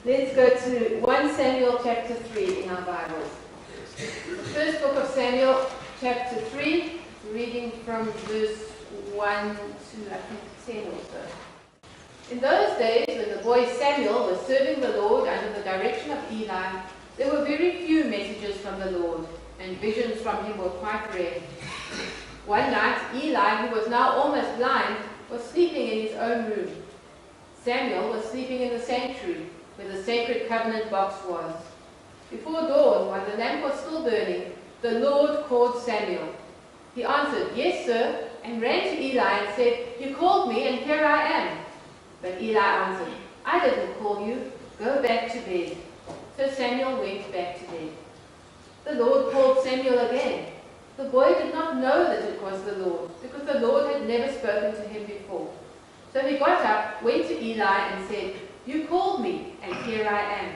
Let's go to 1 Samuel chapter 3 in our Bibles. The first book of Samuel, chapter 3, reading from verse 1 to, I think, 10 or so. In those days, when the boy Samuel was serving the Lord under the direction of Eli, there were very few messages from the Lord, and visions from him were quite rare. One night, Eli, who was now almost blind, was sleeping in his own room. Samuel was sleeping in the sanctuary, where the sacred covenant box was. Before dawn, while the lamp was still burning, the Lord called Samuel. He answered, "Yes, sir," and ran to Eli and said, "You called me, and here I am." But Eli answered, "I didn't call you. Go back to bed." So Samuel went back to bed. The Lord called Samuel again. The boy did not know that it was the Lord, because the Lord had never spoken to him before. So he got up, went to Eli, and said, "You called me, and here I am."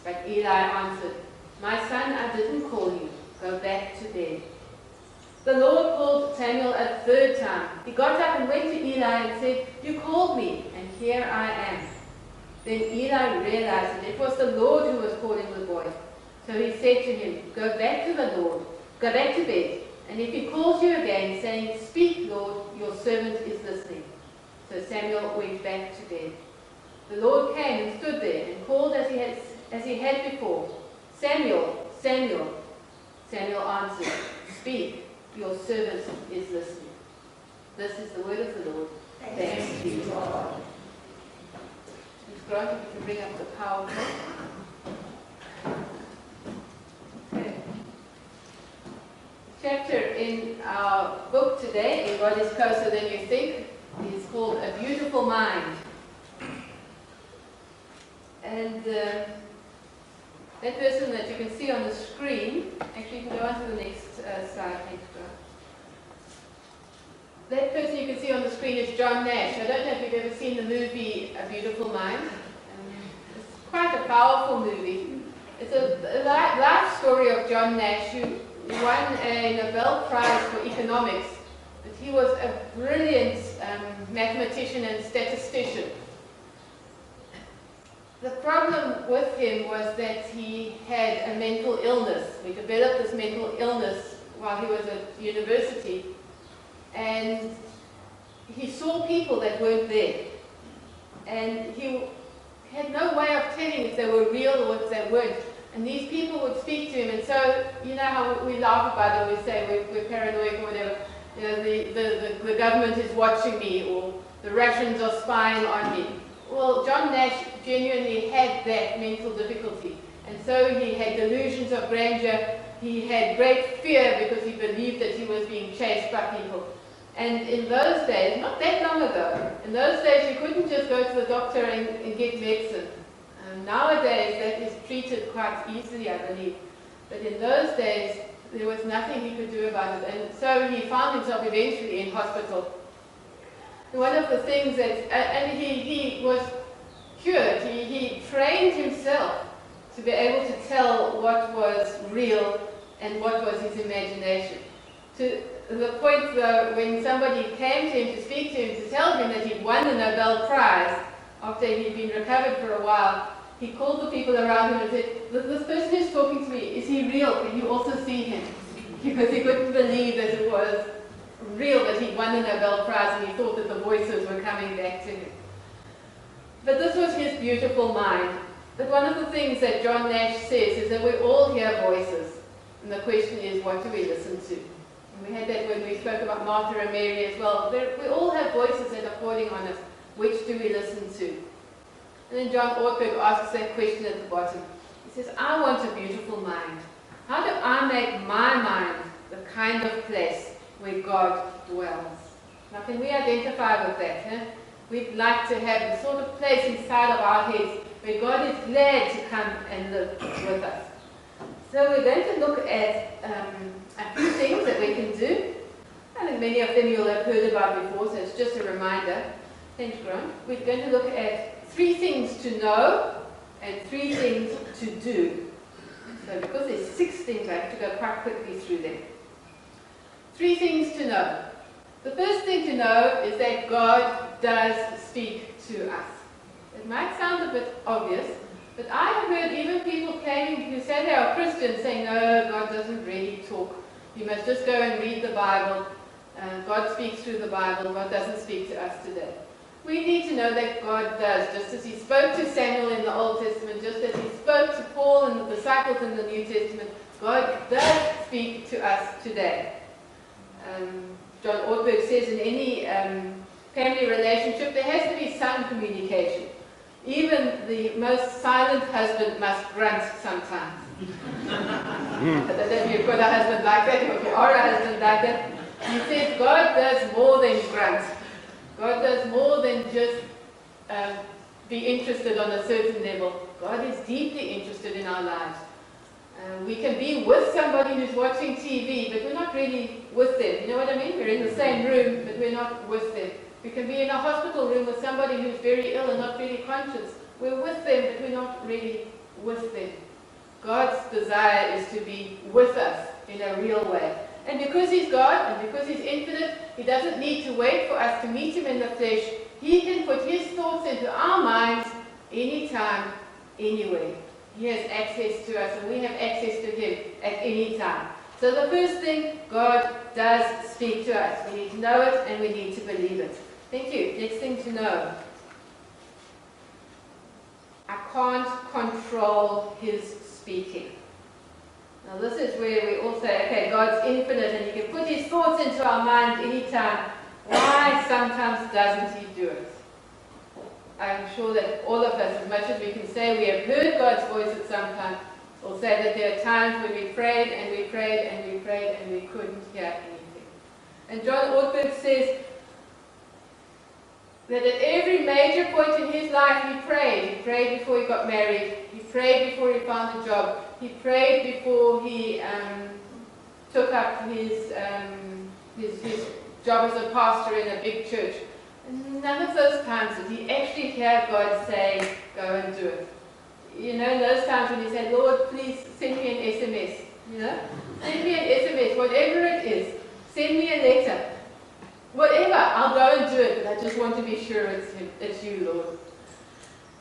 But Eli answered, "My son, I didn't call you. Go back to bed." The Lord called Samuel a third time. He got up and went to Eli and said, "You called me, and here I am." Then Eli realized that it was the Lord who was calling the boy. So he said to him, "Go back to the Lord. Go back to bed. And if he calls you again, saying, 'Speak, Lord, your servant is listening.'" So Samuel went back to bed. The Lord came and stood there and called as he had before, "Samuel, Samuel." Samuel answered, "Speak, your servant is listening." This is the word of the Lord. Thanks be to God. Ms. Grant, if you can bring up the PowerPoint. Okay. The chapter in our book today, in God is Closer Than You Think, is called A Beautiful Mind. And that person that you can see on the screen, actually you can go on to the next slide. Thanks, John. That person you can see on the screen is John Nash. I don't know if you've ever seen the movie A Beautiful Mind. It's quite a powerful movie. It's a life story of John Nash, who won a Nobel Prize for economics. But he was a brilliant mathematician and statistician. The problem with him was that he had a mental illness. He developed this mental illness while he was at university, and he saw people that weren't there. And he had no way of telling if they were real or if they weren't. And these people would speak to him, and so, you know how we laugh about it, we say we're paranoid or whatever. You know, the government is watching me, or the Russians are spying on me. Well, John Nash genuinely had that mental difficulty, and so he had delusions of grandeur. He had great fear because he believed that he was being chased by people. And in those days, not that long ago, in those days you couldn't just go to the doctor and get medicine. Nowadays that is treated quite easily, I believe. But in those days there was nothing he could do about it, and so he found himself eventually in hospital. One of the things that, and he was cured, he trained himself to be able to tell what was real and what was his imagination. To the point though, when somebody came to him to speak to him, to tell him that he'd won the Nobel Prize after he'd been recovered for a while, he called the people around him and said, "This person who's talking to me, is he real? Can you also see him?" Because he couldn't believe that it was real, that he'd won the Nobel Prize, and he thought that the voices were coming back to him. But this was his beautiful mind. But one of the things that John Nash says is that we all hear voices, and the question is, what do we listen to? And we had that when we spoke about Martha and Mary as well. We all have voices that are calling on us. Which do we listen to? And then John Ortberg asks that question at the bottom. He says, "I want a beautiful mind. How do I make my mind the kind of place where God dwells?" Now, can we identify with that? Huh? We'd like to have the sort of place inside of our heads where God is glad to come and live with us. So we're going to look at a few things that we can do. I think many of them you'll have heard about before, so it's just a reminder. Thanks, Grant. We're going to look at 3 things to know and 3 things to do. So because there's 6 things, I have to go quite quickly through them. 3 things to know. The first thing to know is that God does speak to us. It might sound a bit obvious, But I have heard even people claiming who say they are Christians saying, no, God doesn't really talk. You must just go and read the Bible. God speaks through the Bible. God doesn't speak to us today. We need to know that God does, just as he spoke to Samuel in the Old Testament, just as he spoke to Paul and the disciples in the New Testament, God does speak to us today. John Ortberg says in any family relationship there has to be some communication. Even the most silent husband must grunt sometimes. I don't know if you've got a husband like that, or if you are a husband like that. He says God does more than grunt. God does more than just be interested on a certain level. God is deeply interested in our lives. We can be with somebody who's watching TV, but we're not really with them. You know what I mean? We're in the same room, but we're not with them. We can be in a hospital room with somebody who's very ill and not really conscious. We're with them, but we're not really with them. God's desire is to be with us in a real way. And because he's God, and because he's infinite, he doesn't need to wait for us to meet him in the flesh. He can put his thoughts into our minds anytime, anywhere. He has access to us, and we have access to him at any time. So the first thing, God does speak to us. We need to know it, and we need to believe it. Thank you. Next thing to know. I can't control his speaking. Now this is where we all say, okay, God's infinite, and he can put his thoughts into our minds anytime. Why sometimes doesn't he do it? I'm sure that all of us, as much as we can say we have heard God's voice at some time, will say that there are times when we prayed and we prayed and we prayed and we couldn't hear anything. And John Ortberg says that at every major point in his life he prayed. He prayed before he got married. He prayed before he found a job. He prayed before he took up his job as a pastor in a big church. And none of those times did he actually hear God say, go and do it. You know, in those times when he said, Lord, please send me an SMS. You know, send me an SMS, whatever it is. Send me a letter. Whatever, I'll go and do it, but I just want to be sure it's you, Lord.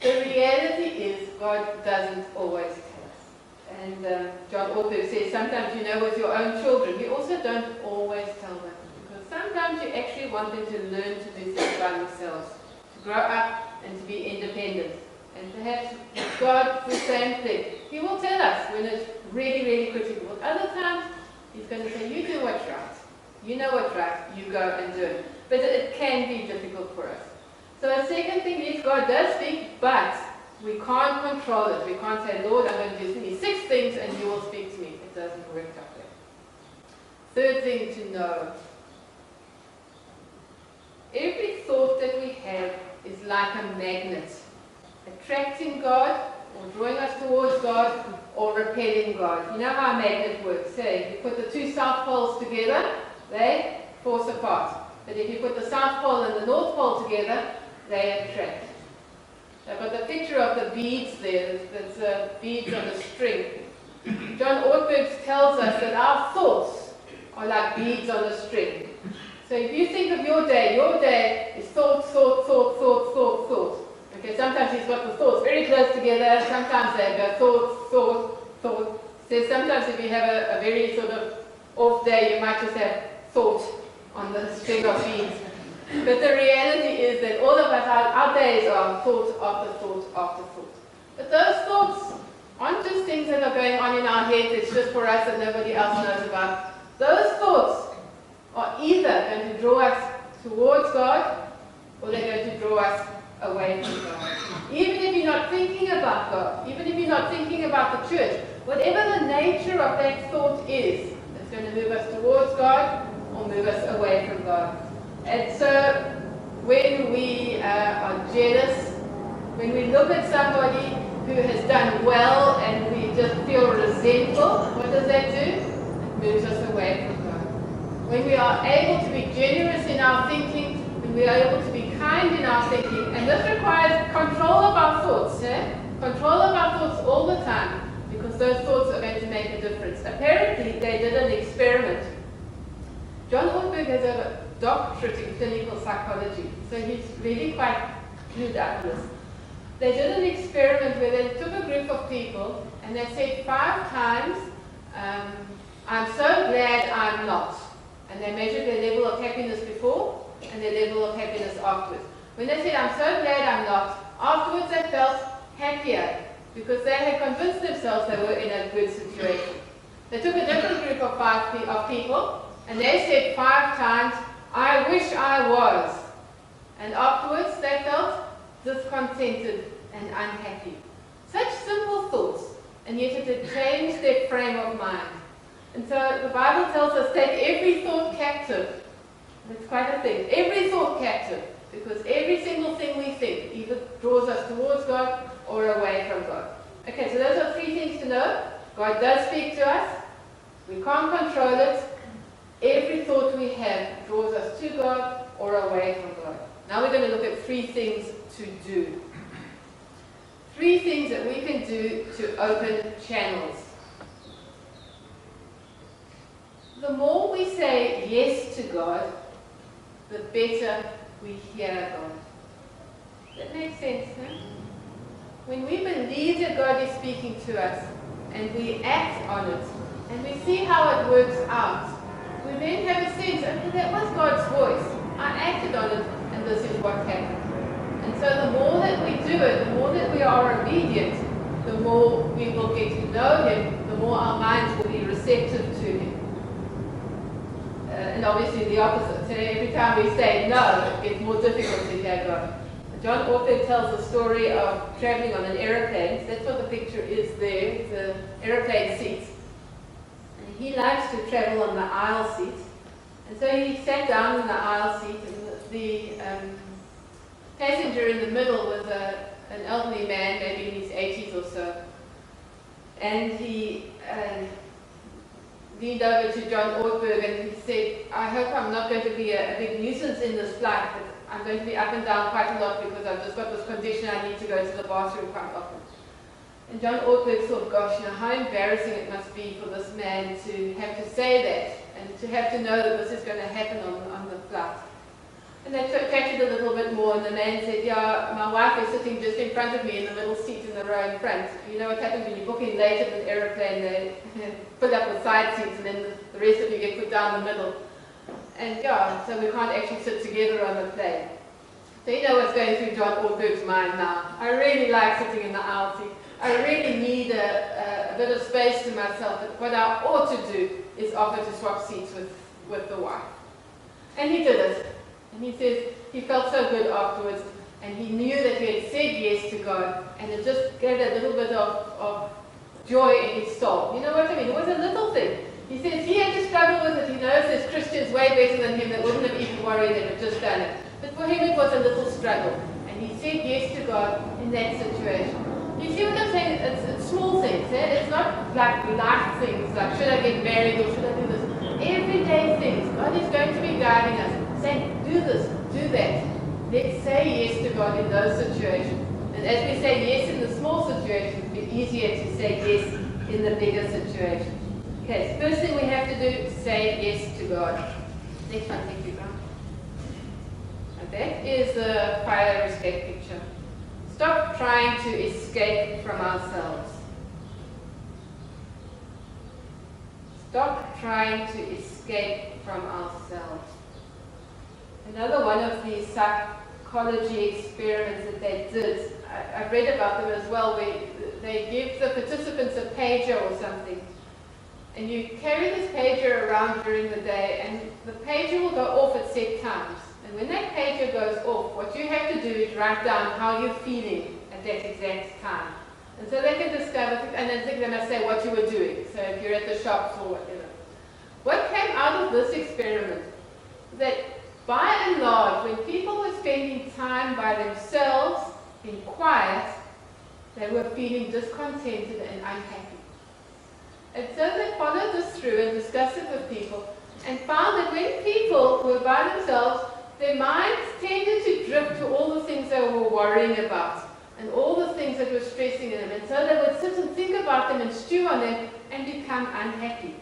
The reality is God doesn't always tell us. And John Ortberg says sometimes, you know, with your own children, you also don't always tell them. Because sometimes you actually want them to learn to do things by themselves, to grow up and to be independent. And perhaps with God, the same thing. He will tell us when it's really, really critical. But other times, he's going to say, you do what's right. You know what's right, you go and do it. But it can be difficult for us. So a second thing is God does speak, but we can't control it. We can't say, Lord, I'm going to do these 6 things and you will speak to me. It doesn't work that way. Third thing to know. Every thought that we have is like a magnet, attracting God or drawing us towards God or repelling God. You know how a magnet works. Say, you put the 2 south poles together, they force apart. But if you put the south pole and the north pole together, they attract. I've got the picture of the beads there. There's beads on a string. John Ortberg tells us that our thoughts are like beads on a string. So if you think of your day is thought, thought, thought, thought, thought, thought. Okay, sometimes he's got the thoughts very close together. Sometimes they go thought, thought, thought. So sometimes if you have a very sort of off day, you might just have thought on the string of beads. But the reality is that all of us, our days are thought after thought after thought. But those thoughts aren't just things that are going on in our head, it's just for us that nobody else knows about. Those thoughts are either going to draw us towards God, or they're going to draw us away from God. Even if you're not thinking about God, even if you're not thinking about the church, whatever the nature of that thought is, it's going to move us towards God or move us away from God. And so when we are jealous, when we look at somebody who has done well and we just feel resentful, what does that do? It moves us away from God. When we are able to be generous in our thinking, when we are able to be kind in our thinking, and this requires control of our thoughts, control of our thoughts all the time, because those thoughts are going to make a difference. Apparently, they did an experiment. John Ortberg has doctorate in clinical psychology, so he's really quite clued up on this. they did an experiment where they took a group of people and they said 5 times, I'm so glad I'm not. And they measured their level of happiness before and their level of happiness afterwards. When they said, I'm so glad I'm not, afterwards they felt happier because they had convinced themselves they were in a good situation. They took a different group of people and they said 5 times, I wish I was. And afterwards they felt discontented and unhappy. Such simple thoughts, and yet it had changed their frame of mind. And so the Bible tells us, take every thought captive. That's quite a thing. Every thought captive. Because every single thing we think either draws us towards God or away from God. Okay, so those are 3 things to know. God does speak to us. We can't control it. Every thought we have draws us to God or away from God. Now we're going to look at 3 things to do. 3 things that we can do to open channels. The more we say yes to God, the better we hear God. That makes sense, no? When we believe that God is speaking to us and we act on it and we see how it works out, we then have a sense, okay, that was God's voice. I acted on it and this is what happened. And so the more that we do it, the more that we are obedient, the more we will get to know Him, the more our minds will be receptive to Him. And obviously the opposite. So every time we say no, it gets more difficult to hear God. John Ortberg tells the story of traveling on an aeroplane. So that's what the picture is there, the aeroplane seats. And he likes to travel on the aisle seat. And so he sat down in the aisle seat, and the passenger in the middle was an elderly man, maybe in his 80s or so. And he leaned over to John Ortberg and he said, I hope I'm not going to be a big nuisance in this flight, but I'm going to be up and down quite a lot because I've just got this condition, I need to go to the bathroom quite often. And John Ortberg thought, gosh, how embarrassing it must be for this man to have to say that and to have to know that this is going to happen on the flight. And they chatted a little bit more, and the man said, yeah, my wife is sitting just in front of me in the middle seat in the row in front. You know what happens when you book in late at an aeroplane, they put up the side seats and then the rest of you get put down the middle. And yeah, so we can't actually sit together on the plane. So you know what's going through John Ortberg's mind now. I really like sitting in the aisle seat. I really need a bit of space to myself. But what I ought to do is offer to swap seats with the wife. And he did it. And he says he felt so good afterwards, and he knew that he had said yes to God, and it just gave a little bit of joy in his soul. You know what I mean? It was a little thing. He says he had to struggle with it. He knows there's Christians way better than him that wouldn't have even worried and had just done it. But for him it was a little struggle, and he said yes to God in that situation. You see what I'm saying? It's small things. Eh? It's not like life things, like should I get married or should I do this? Everyday things. God is going to be guiding us, saying do this, do that. Let's say yes to God in those situations. And as we say yes in the small situations, it'll be easier to say yes in the bigger situations. Okay, so first thing we have to do is say yes to God. Next one, thank you, Grant. And that is the fire escape picture. Stop trying to escape from ourselves. Stop trying to escape from ourselves. Another one of these psychology experiments that they did, I've read about them as well, where they give the participants a pager or something. And you carry this pager around during the day, and the pager will go off at set times. And when that pager goes off, what you have to do is write down how you're feeling at that exact time. And so they can discover, and I think they must say what you were doing. So if you're at the shops or whatever. What came out of this experiment is that by and large, when people were spending time by themselves in quiet, they were feeling discontented and unhappy. And so they followed this through and discussed it with people and found that when people were by themselves, their minds tended to drift to all the things they were worrying about and all the things that were stressing them. And so they would sit and think about them and stew on them and become unhappy.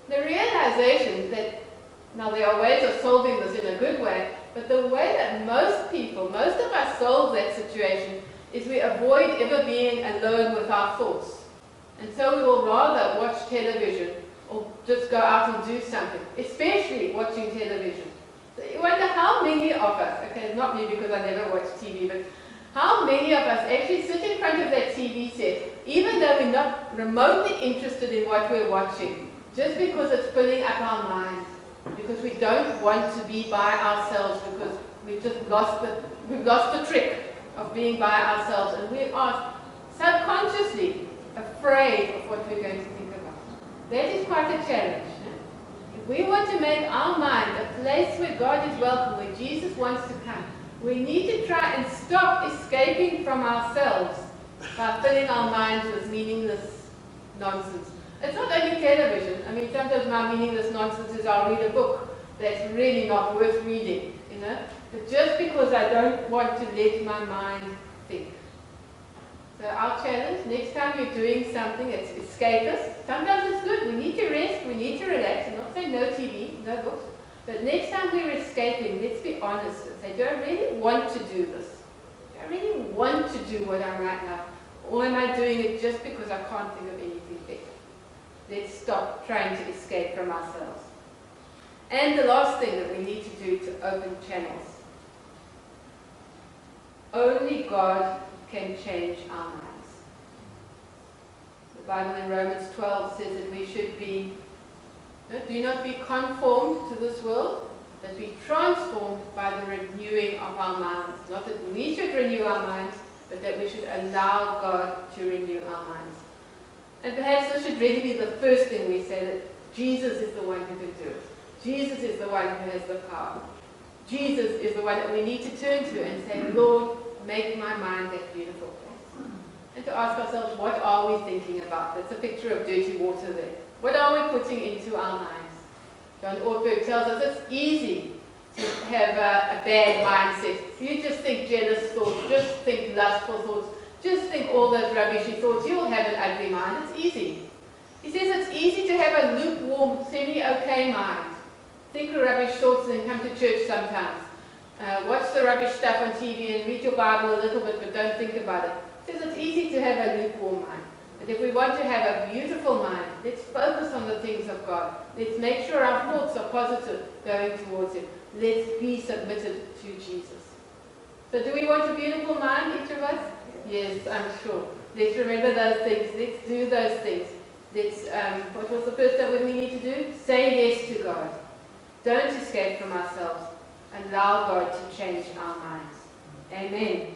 The realization that, now there are ways of solving this in a good way, but the way that most people, most of us solve that situation is we avoid ever being alone with our thoughts. And so we will rather watch television or just go out and do something, especially watching television. So you wonder how many of us, okay, not me because I never watch TV, but how many of us actually sit in front of that TV set, even though we're not remotely interested in what we're watching, just because it's filling up our minds, because we don't want to be by ourselves, because we've lost the trick of being by ourselves, and we are subconsciously afraid of what we're going to think about. That is quite a challenge. If we want to make our mind a place where God is welcome, where Jesus wants to come, we need to try and stop escaping from ourselves by filling our minds with meaningless nonsense. It's not only television. I mean, sometimes my meaningless nonsense is I'll read a book that's really not worth reading, you know. But just because I don't want to let my mind think. So our challenge, next time you're doing something that's escapist, sometimes it's good, we need to rest, we need to relax. I'm not saying no TV, no books. But next time we're escaping, let's be honest and say, do I really want to do this? Do I really want to do what I'm right now? Or am I doing it just because I can't think of anything better? Let's stop trying to escape from ourselves. And the last thing that we need to do to open channels. Only God can change our minds. The Bible in Romans 12 says that we should be, do not be conformed to this world, but be transformed by the renewing of our minds. Not that we should renew our minds, but that we should allow God to renew our minds. And perhaps this should really be the first thing we say, that Jesus is the one who can do it. Jesus is the one who has the power. Jesus is the one that we need to turn to and say, Lord, make my mind that beautiful place. And to ask ourselves, what are we thinking about? That's a picture of dirty water there. What are we putting into our minds? John Ortberg tells us it's easy to have a bad mindset. You just think jealous thoughts, just think lustful thoughts, just think all those rubbishy thoughts. You'll have an ugly mind. It's easy. He says it's easy to have a lukewarm, semi-okay mind. Think rubbish thoughts and then come to church sometimes. Watch the rubbish stuff on TV and read your Bible a little bit, but don't think about it. He says it's easy to have a lukewarm mind. But if we want to have a beautiful mind, let's focus on the things of God. Let's make sure our thoughts are positive going towards Him. Let's be submitted to Jesus. So do we want a beautiful mind, each of us? Yes, I'm sure. Let's remember those things. Let's do those things. Let's, what was the first step we need to do? Say yes to God. Don't escape from ourselves. Allow God to change our minds. Amen.